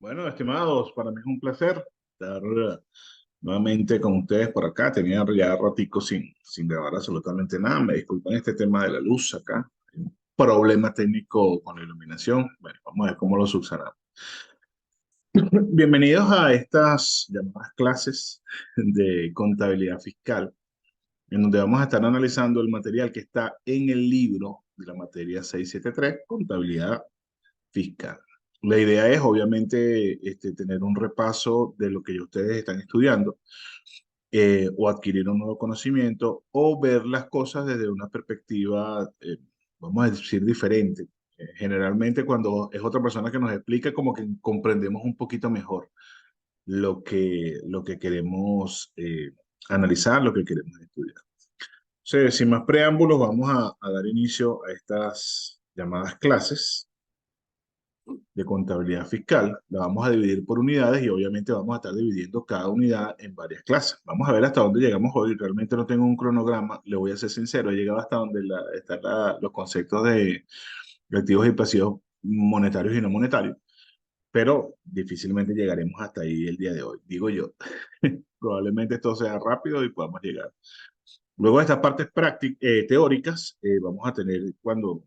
Bueno, estimados, para mí es un placer estar nuevamente con ustedes por acá. Tenía ya ratico sin grabar absolutamente nada. Me disculpan este tema de la luz acá. Hay un problema técnico con la iluminación. Bueno, vamos a ver cómo lo subsanamos. Bienvenidos a estas llamadas clases de contabilidad fiscal, en donde vamos a estar analizando el material que está en el libro de la materia 673, contabilidad fiscal. La idea es, obviamente, tener un repaso de lo que ya ustedes están estudiando, o adquirir un nuevo conocimiento, o ver las cosas desde una perspectiva, vamos a decir, diferente. Generalmente, cuando es otra persona que nos explica, como que comprendemos un poquito mejor lo que queremos analizar, lo que queremos estudiar. Entonces, sin más preámbulos, vamos a dar inicio a estas llamadas clases de contabilidad fiscal. La vamos a dividir por unidades y obviamente vamos a estar dividiendo cada unidad en varias clases. Vamos a ver hasta dónde llegamos hoy. Realmente no tengo un cronograma, le voy a ser sincero, he llegado hasta donde están los conceptos de activos y pasivos monetarios y no monetarios, pero difícilmente llegaremos hasta ahí el día de hoy, digo yo. Probablemente esto sea rápido y podamos llegar. Luego de estas partes teóricas, vamos a tener cuando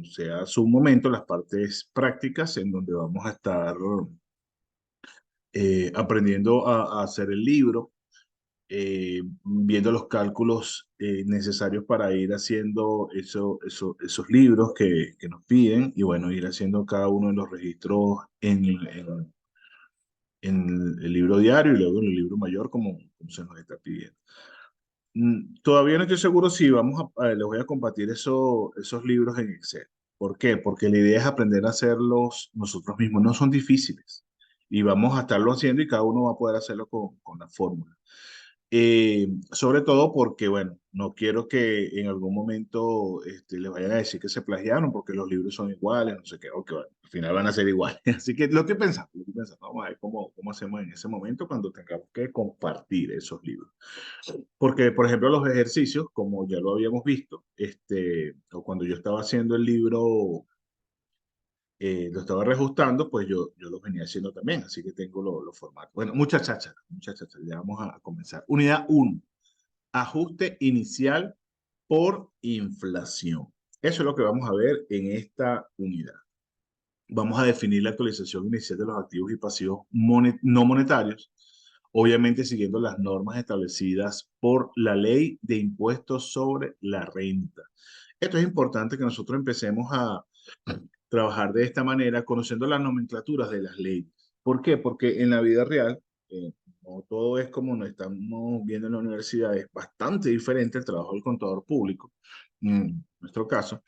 sea su momento las partes prácticas en donde vamos a estar aprendiendo a hacer el libro, viendo los cálculos necesarios para ir haciendo esos libros que nos piden y bueno, ir haciendo cada uno de los registros en el libro diario y luego en el libro mayor como se nos está pidiendo. Todavía no estoy seguro si les voy a compartir esos libros en Excel. ¿Por qué? Porque la idea es aprender a hacerlos nosotros mismos. No son difíciles y vamos a estarlo haciendo y cada uno va a poder hacerlo con la fórmula. Sobre todo porque, bueno, no quiero que en algún momento les vayan a decir que se plagiaron porque los libros son iguales, no sé qué, o que bueno, al final van a ser iguales. Así que lo estoy pensando. Vamos a ver cómo hacemos en ese momento cuando tengamos que compartir esos libros. Porque, por ejemplo, los ejercicios, como ya lo habíamos visto, o cuando yo estaba haciendo el libro, lo estaba reajustando, pues yo lo venía haciendo también, así que tengo los formatos. Bueno, muchas chachas, ya vamos a comenzar. Unidad uno, ajuste inicial por inflación. Eso es lo que vamos a ver en esta unidad. Vamos a definir la actualización inicial de los activos y pasivos no monetarios, obviamente siguiendo las normas establecidas por la Ley de Impuestos sobre la Renta. Esto es importante que nosotros empecemos a trabajar de esta manera, conociendo las nomenclaturas de las leyes. ¿Por qué? Porque en la vida real, no todo es como nos estamos viendo en la universidad, es bastante diferente el trabajo del contador público, en nuestro caso.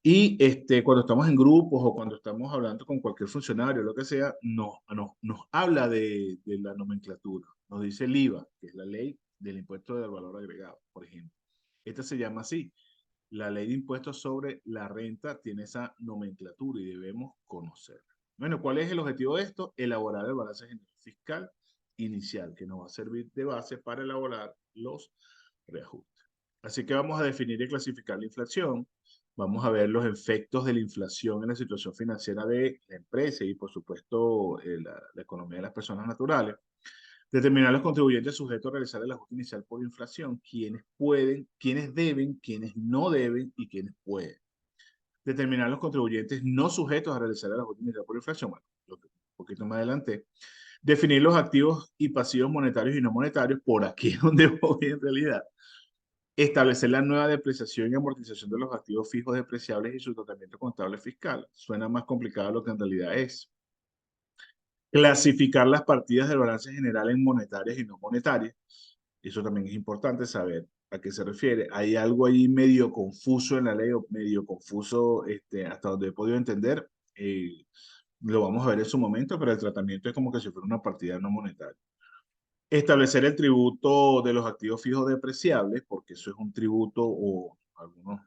Y cuando estamos en grupos o cuando estamos hablando con cualquier funcionario, lo que sea, nos habla de la nomenclatura. Nos dice el IVA, que es la ley del impuesto del valor agregado, por ejemplo. Esta se llama así. La ley de impuestos sobre la renta tiene esa nomenclatura y debemos conocerla. Bueno, ¿cuál es el objetivo de esto? Elaborar el balance general fiscal inicial, que nos va a servir de base para elaborar los reajustes. Así que vamos a definir y clasificar la inflación. Vamos a ver los efectos de la inflación en la situación financiera de la empresa y, por supuesto, la economía de las personas naturales. Determinar los contribuyentes sujetos a realizar el ajuste inicial por inflación, quienes pueden, quienes deben, quienes no deben y quienes pueden. Determinar los contribuyentes no sujetos a realizar el ajuste inicial por inflación, bueno, un poquito más adelante. Definir los activos y pasivos monetarios y no monetarios, por aquí es donde voy en realidad. Establecer la nueva depreciación y amortización de los activos fijos depreciables y su tratamiento contable fiscal. Suena más complicado de lo que en realidad es. Clasificar las partidas del balance general en monetarias y no monetarias. Eso también es importante saber a qué se refiere. Hay algo ahí medio confuso en la ley o medio confuso hasta donde he podido entender. Lo vamos a ver en su momento, pero el tratamiento es como que si fuera una partida no monetaria. Establecer el tributo de los activos fijos depreciables, porque eso es un tributo o algunos,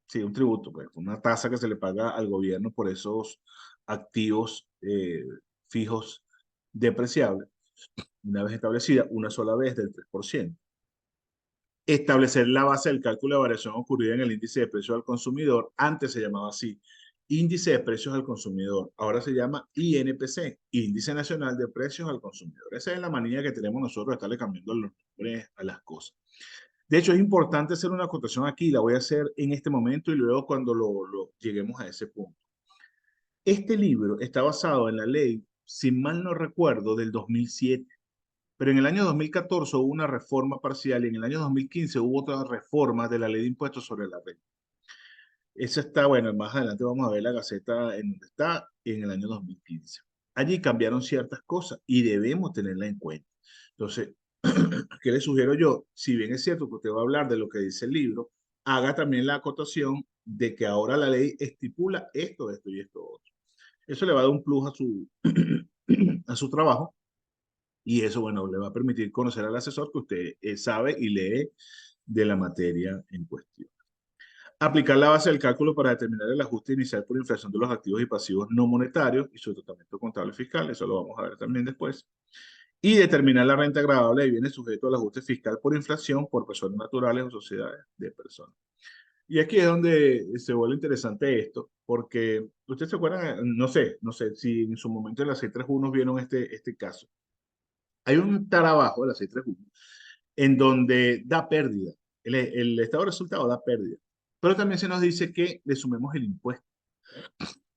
sí, un tributo, pues una tasa que se le paga al gobierno por esos activos fijos depreciables, una vez establecida, una sola vez del 3%. Establecer la base del cálculo de variación ocurrida en el índice de precio al consumidor, antes se llamaba así, Índice de Precios al Consumidor. Ahora se llama INPC, Índice Nacional de Precios al Consumidor. Esa es la manía que tenemos nosotros de estarle cambiando los nombres a las cosas. De hecho, es importante hacer una acotación aquí, la voy a hacer en este momento y luego cuando lleguemos a ese punto. Este libro está basado en la ley, si mal no recuerdo, del 2007, pero en el año 2014 hubo una reforma parcial y en el año 2015 hubo otra reforma de la ley de impuestos sobre la renta. Esa está, bueno, más adelante vamos a ver la Gaceta en donde está en el año 2015. Allí cambiaron ciertas cosas y debemos tenerla en cuenta. Entonces, ¿qué le sugiero yo? Si bien es cierto que usted va a hablar de lo que dice el libro, haga también la acotación de que ahora la ley estipula esto y esto otro. Eso le va a dar un plus a a su trabajo y eso, bueno, le va a permitir conocer al asesor que usted sabe y lee de la materia en cuestión. Aplicar la base del cálculo para determinar el ajuste inicial por inflación de los activos y pasivos no monetarios y su tratamiento contable fiscal, eso lo vamos a ver también después. Y determinar la renta agravable de bienes sujetos al ajuste fiscal por inflación por personas naturales o sociedades de personas. Y aquí es donde se vuelve interesante esto, porque ustedes se acuerdan, no sé si en su momento en la 631 vieron este caso. Hay un trabajo de la 631 en donde da pérdida. El estado de resultado da pérdida. Pero también se nos dice que le sumemos el impuesto.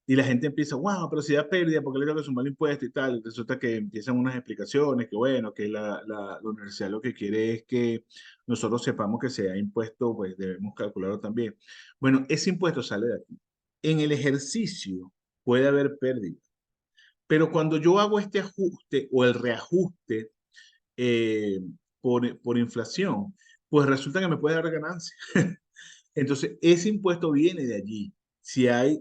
Y la gente empieza, wow, pero si da pérdida, ¿por qué le tengo que sumar el impuesto y tal? Resulta que empiezan unas explicaciones, que bueno, que la universidad lo que quiere es que nosotros sepamos que sea impuesto, pues debemos calcularlo también. Bueno, ese impuesto sale de aquí. En el ejercicio puede haber pérdida, pero cuando yo hago este ajuste o el reajuste eh, por inflación, pues resulta que me puede dar ganancia. Entonces, ese impuesto viene de allí. Si hay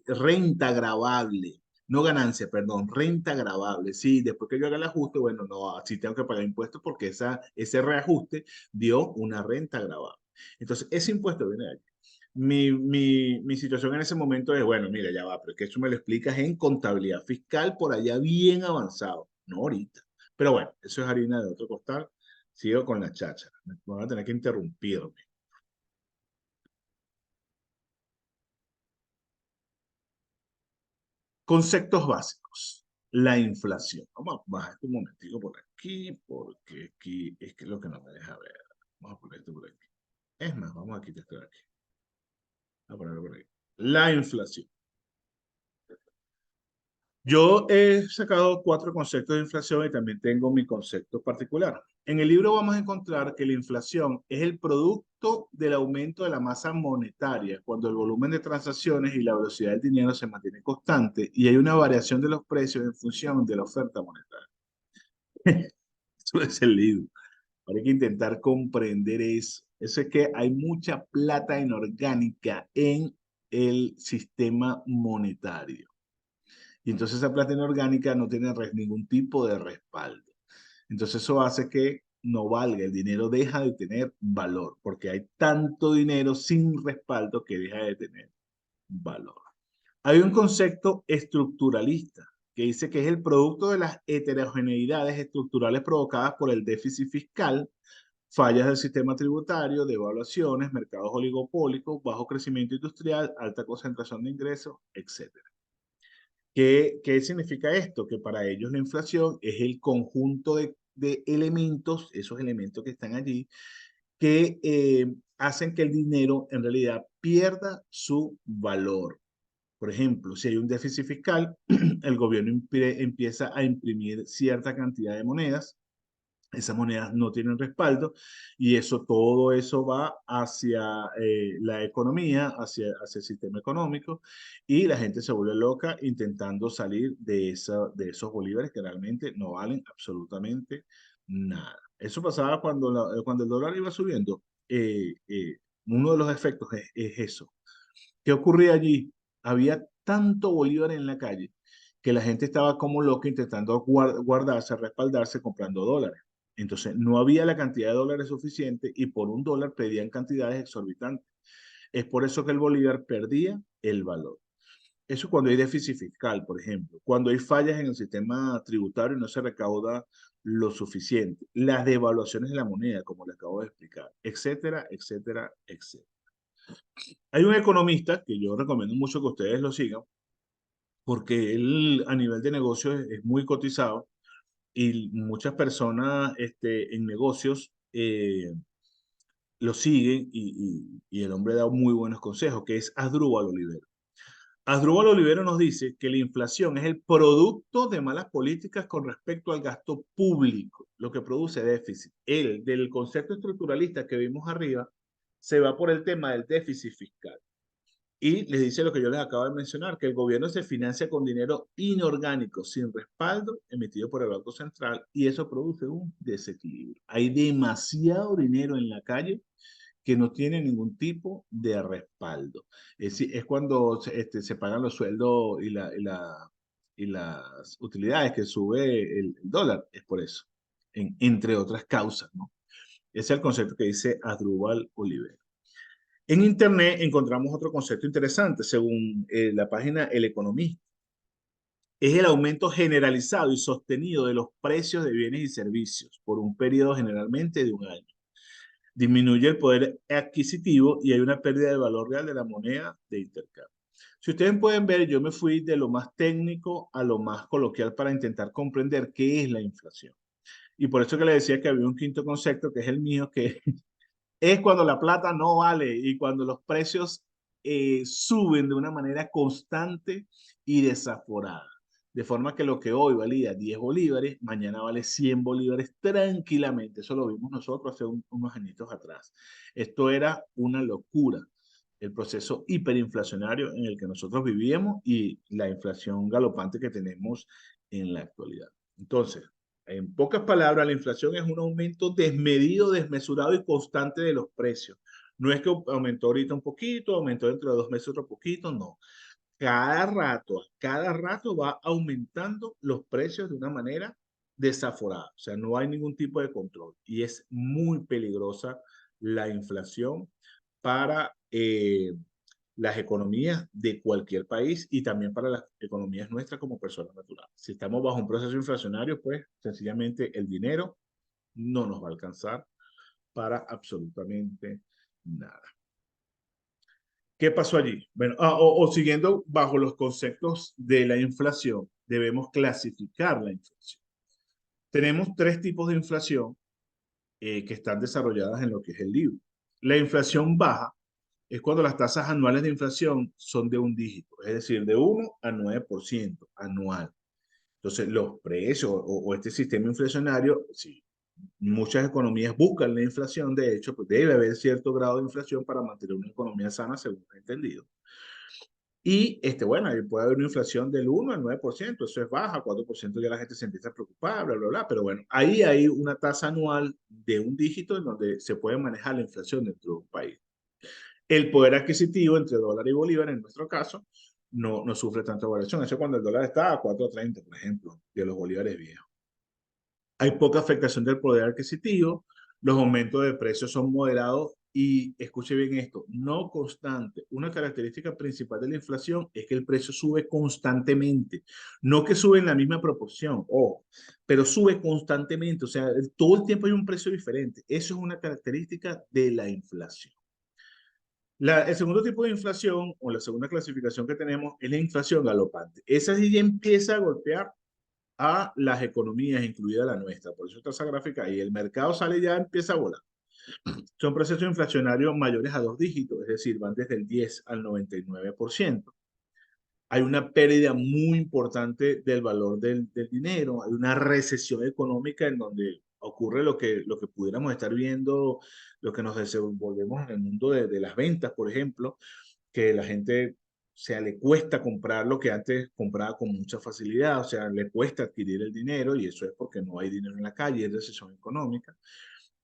renta gravable, no ganancia, perdón, renta gravable. Sí, después que yo haga el ajuste, bueno, no, sí tengo que pagar impuestos porque ese reajuste dio una renta gravable. Entonces, ese impuesto viene de allí. Mi situación en ese momento es, bueno, mira, ya va, pero es que eso me lo explicas en contabilidad fiscal por allá bien avanzado, no ahorita. Pero bueno, eso es harina de otro costal. Sigo con la cháchara. Me van a tener que interrumpirme. Conceptos básicos. La inflación. Vamos a bajar un momentico por aquí, porque aquí es que es lo que no me deja ver. Vamos a poner esto por aquí. Es más, vamos a quitar esto de aquí. Vamos a ponerlo por aquí. La inflación. Yo he sacado cuatro conceptos de inflación y también tengo mi concepto particular. En el libro vamos a encontrar que la inflación es el producto del aumento de la masa monetaria cuando el volumen de transacciones y la velocidad del dinero se mantiene constante y hay una variación de los precios en función de la oferta monetaria. Eso es el libro. Ahora hay que intentar comprender eso. Eso es que hay mucha plata inorgánica en el sistema monetario. Y entonces esa plata inorgánica no tiene ningún tipo de respaldo. Entonces eso hace que no valga, el dinero deja de tener valor, porque hay tanto dinero sin respaldo que deja de tener valor. Hay un concepto estructuralista que dice que es el producto de las heterogeneidades estructurales provocadas por el déficit fiscal, fallas del sistema tributario, devaluaciones, mercados oligopólicos, bajo crecimiento industrial, alta concentración de ingresos, etc. ¿Qué significa esto? Que para ellos la inflación es el conjunto de elementos, esos elementos que están allí, que hacen que el dinero en realidad pierda su valor. Por ejemplo, si hay un déficit fiscal, el gobierno empieza a imprimir cierta cantidad de monedas, esas monedas no tienen respaldo y todo eso va hacia la economía, hacia el sistema económico y la gente se vuelve loca intentando salir de esos bolívares que realmente no valen absolutamente nada. Eso pasaba cuando el dólar iba subiendo. Uno de los efectos es eso. ¿Qué ocurría allí? Había tanto bolívar en la calle que la gente estaba como loca intentando guardarse, respaldarse comprando dólares. Entonces no había la cantidad de dólares suficiente y por un dólar pedían cantidades exorbitantes. Es por eso que el bolívar perdía el valor. Eso cuando hay déficit fiscal, por ejemplo, cuando hay fallas en el sistema tributario y no se recauda lo suficiente, las devaluaciones de la moneda, como le acabo de explicar, etcétera, etcétera, etcétera. Hay un economista que yo recomiendo mucho que ustedes lo sigan, porque él a nivel de negocios es muy cotizado y muchas personas en negocios lo siguen y el hombre da muy buenos consejos, que es Asdrúbal Olivero. Asdrúbal Olivero nos dice que la inflación es el producto de malas políticas con respecto al gasto público, lo que produce déficit. Él, del concepto estructuralista que vimos arriba, se va por el tema del déficit fiscal. Y les dice lo que yo les acabo de mencionar, que el gobierno se financia con dinero inorgánico, sin respaldo, emitido por el Banco Central, y eso produce un desequilibrio. Hay demasiado dinero en la calle que no tiene ningún tipo de respaldo. Es cuando se pagan los sueldos y las utilidades que sube el dólar, es por eso, entre otras causas, ¿no? Ese es el concepto que dice Asdrúbal Oliver. En Internet encontramos otro concepto interesante, según la página El Economista. Es el aumento generalizado y sostenido de los precios de bienes y servicios por un periodo generalmente de un año. Disminuye el poder adquisitivo y hay una pérdida de valor real de la moneda de intercambio. Si ustedes pueden ver, yo me fui de lo más técnico a lo más coloquial para intentar comprender qué es la inflación. Y por eso que le decía que había un quinto concepto, que es el mío, que es cuando la plata no vale y cuando los precios suben de una manera constante y desaforada. De forma que lo que hoy valía 10 bolívares, mañana vale 100 bolívares tranquilamente. Eso lo vimos nosotros hace unos añitos atrás. Esto era una locura, el proceso hiperinflacionario en el que nosotros vivíamos y la inflación galopante que tenemos en la actualidad. Entonces, en pocas palabras, la inflación es un aumento desmedido, desmesurado y constante de los precios. No es que aumentó ahorita un poquito, aumentó dentro de 2 meses otro poquito, no. Cada rato va aumentando los precios de una manera desaforada. O sea, no hay ningún tipo de control. Y es muy peligrosa la inflación para las economías de cualquier país y también para las economías nuestras como personas naturales. Si estamos bajo un proceso inflacionario, pues sencillamente el dinero no nos va a alcanzar para absolutamente nada. ¿Qué pasó allí? Bueno, o siguiendo bajo los conceptos de la inflación, debemos clasificar la inflación. Tenemos tres tipos de inflación que están desarrolladas en lo que es el libro. La inflación baja es cuando las tasas anuales de inflación son de un dígito, es decir, de 1 a 9% anual. Entonces, los precios o este sistema inflacionario, sí, muchas economías buscan la inflación, de hecho, pues debe haber cierto grado de inflación para mantener una economía sana, según he entendido. Y bueno, ahí puede haber una inflación del 1 al 9%, eso es baja, 4% ya la gente se empieza a preocupar, bla, bla, bla, pero bueno, ahí hay una tasa anual de un dígito en donde se puede manejar la inflación dentro de un país. El poder adquisitivo entre dólar y bolívar, en nuestro caso, no sufre tanta variación. Eso es cuando el dólar está a 4.30, por ejemplo, de los bolívares viejos. Hay poca afectación del poder adquisitivo, los aumentos de precios son moderados y, escuche bien esto, no constante. Una característica principal de la inflación es que el precio sube constantemente, no que sube en la misma proporción, pero sube constantemente, o sea, todo el tiempo hay un precio diferente. Eso es una característica de la inflación. El segundo tipo de inflación o la segunda clasificación que tenemos es la inflación galopante. Esa sí ya empieza a golpear a las economías, incluida la nuestra. Por eso está esa gráfica ahí. El mercado sale ya, empieza a volar. Son procesos inflacionarios mayores a 2 dígitos, es decir, van desde el 10 al 99%. Hay una pérdida muy importante del valor del dinero, hay una recesión económica en donde ocurre lo que pudiéramos estar viendo, lo que nos desenvolvemos en el mundo de las ventas, por ejemplo, que la gente, o sea, le cuesta comprar lo que antes compraba con mucha facilidad, o sea, le cuesta adquirir el dinero y eso es porque no hay dinero en la calle, es recesión económica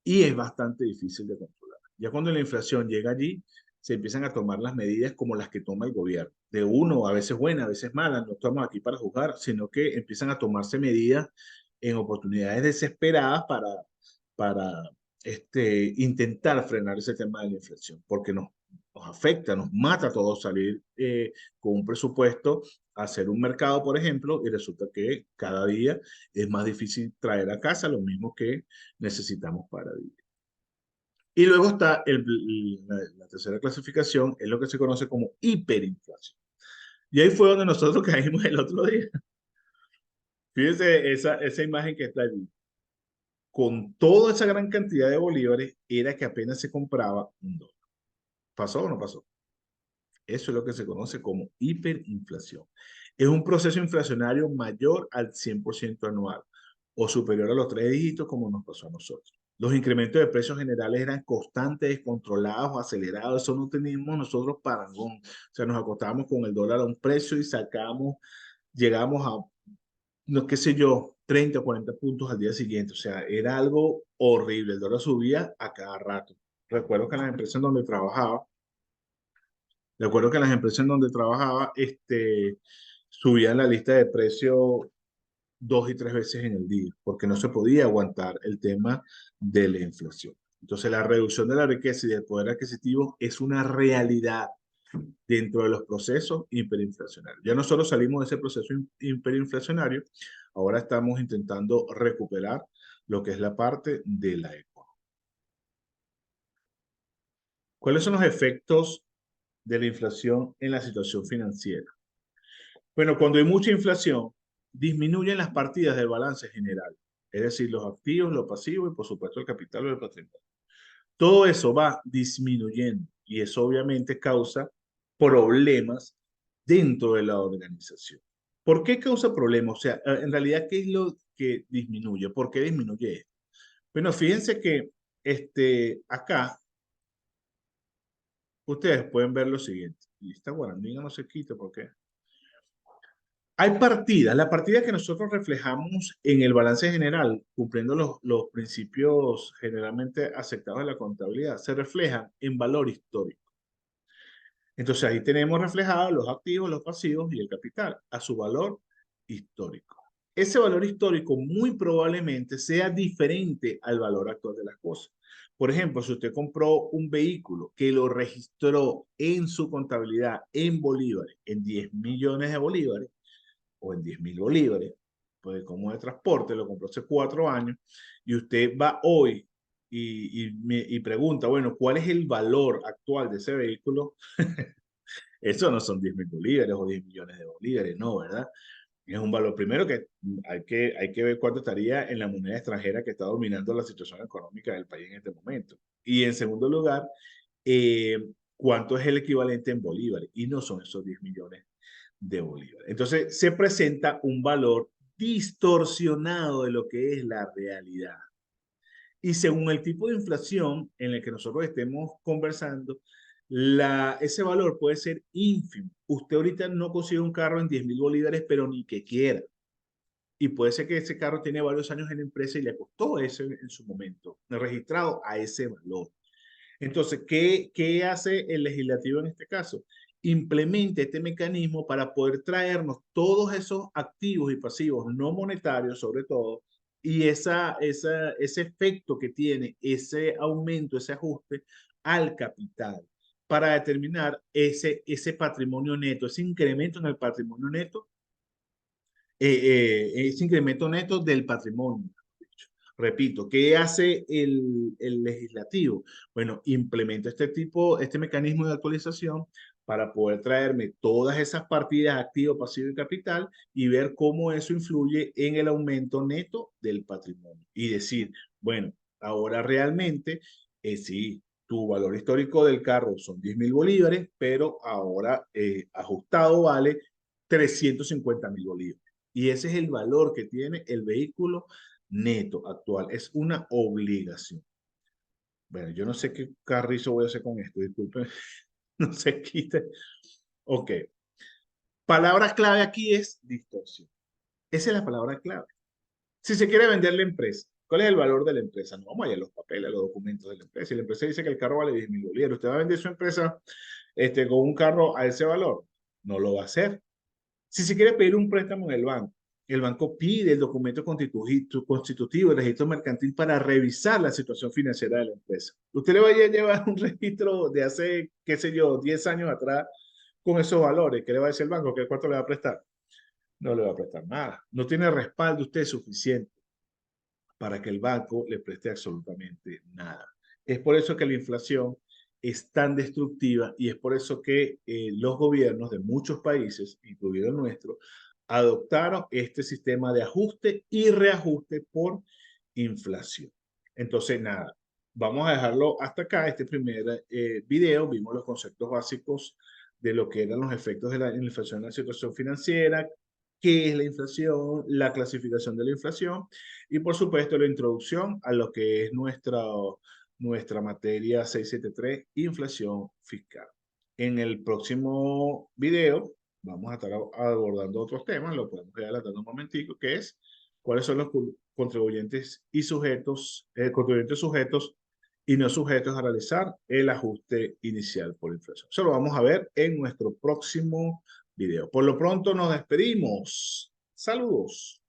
y es bastante difícil de controlar. Ya cuando la inflación llega allí, se empiezan a tomar las medidas como las que toma el gobierno, de uno, a veces buenas, a veces malas, no estamos aquí para juzgar, sino que empiezan a tomarse medidas en oportunidades desesperadas para intentar frenar ese tema de la inflación, porque nos afecta, nos mata a todos salir con un presupuesto a hacer un mercado, por ejemplo, y resulta que cada día es más difícil traer a casa lo mismo que necesitamos para vivir. Y luego está la tercera clasificación, es lo que se conoce como hiperinflación. Y ahí fue donde nosotros caímos el otro día. Fíjense esa imagen que está allí. Con toda esa gran cantidad de bolívares, era que apenas se compraba un dólar. ¿Pasó o no pasó? Eso es lo que se conoce como hiperinflación. Es un proceso inflacionario mayor al 100% anual o superior a los tres dígitos como nos pasó a nosotros. Los incrementos de precios generales eran constantes, descontrolados, acelerados. Eso no teníamos nosotros parangón. O sea, nos acostábamos con el dólar a un precio y sacábamos, llegamos a, no qué sé yo, 30 o 40 puntos al día siguiente. O sea, era algo horrible. El dólar subía a cada rato. Recuerdo que en las empresas en donde trabajaba, de acuerdo que las empresas en donde trabajaba, subían la lista de precios 2 y 3 veces en el día, porque no se podía aguantar el tema de la inflación. Entonces, la reducción de la riqueza y del poder adquisitivo es una realidad dentro de los procesos hiperinflacionarios. Ya nosotros salimos de ese proceso hiperinflacionario, ahora estamos intentando recuperar lo que es la parte de la economía. ¿Cuáles son los efectos de la inflación en la situación financiera? Bueno, cuando hay mucha inflación, disminuyen las partidas del balance general, es decir, los activos, los pasivos y por supuesto el capital o el patrimonio. Todo eso va disminuyendo y eso obviamente causa problemas dentro de la organización. ¿Por qué causa problemas? O sea, en realidad, ¿qué es lo que disminuye? ¿Por qué disminuye esto? Bueno, fíjense que acá ustedes pueden ver lo siguiente. Y esta guarandina no se quita, ¿por qué? Hay partidas, las partidas que nosotros reflejamos en el balance general, cumpliendo los principios generalmente aceptados de la contabilidad, se reflejan en valor histórico. Entonces ahí tenemos reflejados los activos, los pasivos y el capital a su valor histórico. Ese valor histórico muy probablemente sea diferente al valor actual de las cosas. Por ejemplo, si usted compró un vehículo que lo registró en su contabilidad en bolívares, en 10 millones de bolívares, o en 10.000 bolívares, pues como de transporte, lo compró hace 4 años, y usted va hoy y pregunta, bueno, ¿cuál es el valor actual de ese vehículo? Eso no son 10.000 bolívares o 10 millones de bolívares, no, ¿verdad? Es un valor, primero que hay que ver cuánto estaría en la moneda extranjera que está dominando la situación económica del país en este momento. Y en segundo lugar, eh, cuánto es el equivalente en bolívares, y no son esos 10 millones de bolívares. Entonces, se presenta un valor distorsionado de lo que es la realidad. Y según el tipo de inflación en el que nosotros estemos conversando, ese valor puede ser ínfimo. Usted ahorita no consigue un carro en 10.000 bolívares, pero ni que quiera. Y puede ser que ese carro tiene varios años en la empresa y le costó ese en su momento, registrado a ese valor. Entonces, ¿qué hace el legislativo en este caso? Implementa este mecanismo para poder traernos todos esos activos y pasivos no monetarios, sobre todo, y ese efecto que tiene ese aumento, ese ajuste al capital, para determinar ese patrimonio neto, ese incremento en el patrimonio neto, ese incremento neto del patrimonio. Repito, ¿qué hace el legislativo? Bueno, implementa este mecanismo de actualización para poder traerme todas esas partidas activo, pasivo y capital y ver cómo eso influye en el aumento neto del patrimonio. Y decir, bueno, ahora realmente, sí, tu valor histórico del carro son 10.000 bolívares, pero ahora ajustado vale 350.000 bolívares. Y ese es el valor que tiene el vehículo neto actual. Es una obligación. Bueno, yo no sé qué carrizo voy a hacer con esto, disculpen, no se quite. Ok, palabra clave aquí es distorsión. Esa es la palabra clave. Si se quiere vender la empresa, ¿cuál es el valor de la empresa? No vamos a ir a los papeles, a los documentos de la empresa. Si la empresa dice que el carro vale 10.000 bolívares, ¿usted va a vender su empresa con un carro a ese valor? No lo va a hacer. Si se quiere pedir un préstamo en el banco pide el documento constitutivo, el registro mercantil para revisar la situación financiera de la empresa. Usted le vaya a llevar un registro de hace, qué sé yo, 10 años atrás con esos valores. ¿Qué le va a decir el banco? ¿Qué cuánto le va a prestar? No le va a prestar nada. No tiene respaldo usted suficiente para que el banco le preste absolutamente nada. Es por eso que la inflación es tan destructiva y es por eso que los gobiernos de muchos países, incluido el nuestro, adoptaron este sistema de ajuste y reajuste por inflación. Entonces, nada, vamos a dejarlo hasta acá, este primer video. Vimos los conceptos básicos de lo que eran los efectos de la inflación en la situación financiera, qué es la inflación, la clasificación de la inflación y por supuesto la introducción a lo que es nuestra materia 673, inflación fiscal. En el próximo video vamos a estar abordando otros temas, lo podemos ir adelantando un momentico, que es cuáles son los contribuyentes y sujetos, contribuyentes sujetos y no sujetos a realizar el ajuste inicial por inflación. Eso lo vamos a ver en nuestro próximo video. Por lo pronto nos despedimos. Saludos.